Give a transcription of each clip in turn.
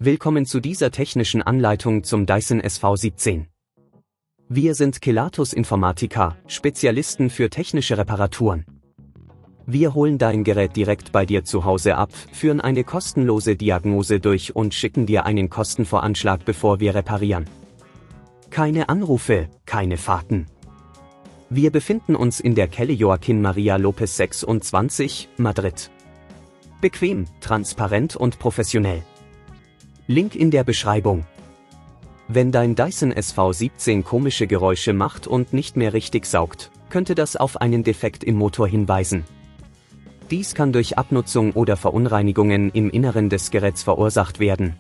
Willkommen zu dieser technischen Anleitung zum Dyson SV17. Wir sind Kelatos Informatiker, Spezialisten für technische Reparaturen. Wir holen dein Gerät direkt bei dir zu Hause ab, führen eine kostenlose Diagnose durch und schicken dir einen Kostenvoranschlag, bevor wir reparieren. Keine Anrufe, keine Fahrten. Wir befinden uns in der Calle Joaquin Maria Lopez 26, Madrid. Bequem, transparent und professionell. Link in der Beschreibung. Wenn dein Dyson SV17 komische Geräusche macht und nicht mehr richtig saugt, könnte das auf einen Defekt im Motor hinweisen. Dies kann durch Abnutzung oder Verunreinigungen im Inneren des Geräts verursacht werden.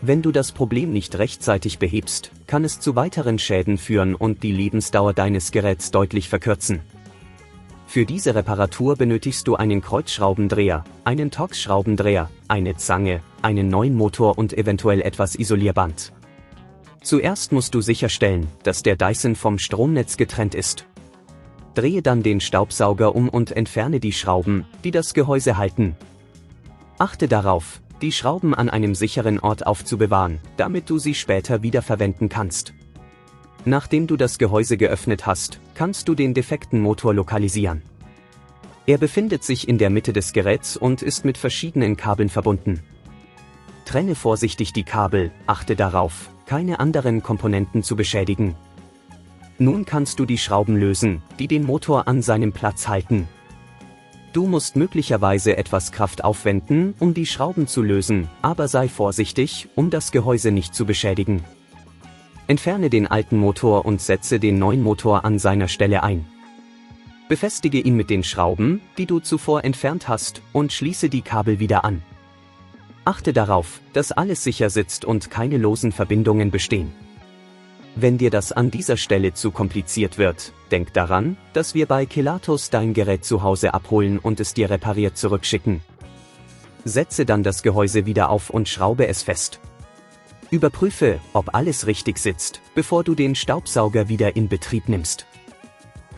Wenn du das Problem nicht rechtzeitig behebst, kann es zu weiteren Schäden führen und die Lebensdauer deines Geräts deutlich verkürzen. Für diese Reparatur benötigst du einen Kreuzschraubendreher, einen Torx-Schraubendreher, eine Zange, einen neuen Motor und eventuell etwas Isolierband. Zuerst musst du sicherstellen, dass der Dyson vom Stromnetz getrennt ist. Drehe dann den Staubsauger um und entferne die Schrauben, die das Gehäuse halten. Achte darauf, die Schrauben an einem sicheren Ort aufzubewahren, damit du sie später wieder verwenden kannst. Nachdem du das Gehäuse geöffnet hast, kannst du den defekten Motor lokalisieren. Er befindet sich in der Mitte des Geräts und ist mit verschiedenen Kabeln verbunden. Trenne vorsichtig die Kabel, achte darauf, keine anderen Komponenten zu beschädigen. Nun kannst du die Schrauben lösen, die den Motor an seinem Platz halten. Du musst möglicherweise etwas Kraft aufwenden, um die Schrauben zu lösen, aber sei vorsichtig, um das Gehäuse nicht zu beschädigen. Entferne den alten Motor und setze den neuen Motor an seiner Stelle ein. Befestige ihn mit den Schrauben, die du zuvor entfernt hast, und schließe die Kabel wieder an. Achte darauf, dass alles sicher sitzt und keine losen Verbindungen bestehen. Wenn dir das an dieser Stelle zu kompliziert wird, denk daran, dass wir bei Kelatos dein Gerät zu Hause abholen und es dir repariert zurückschicken. Setze dann das Gehäuse wieder auf und schraube es fest. Überprüfe, ob alles richtig sitzt, bevor du den Staubsauger wieder in Betrieb nimmst.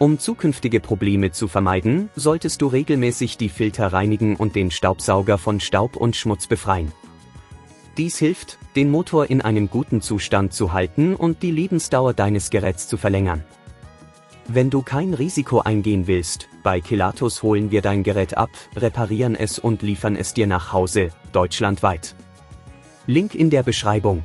Um zukünftige Probleme zu vermeiden, solltest du regelmäßig die Filter reinigen und den Staubsauger von Staub und Schmutz befreien. Dies hilft, den Motor in einem guten Zustand zu halten und die Lebensdauer deines Geräts zu verlängern. Wenn du kein Risiko eingehen willst, bei Kelatos holen wir dein Gerät ab, reparieren es und liefern es dir nach Hause, deutschlandweit. Link in der Beschreibung.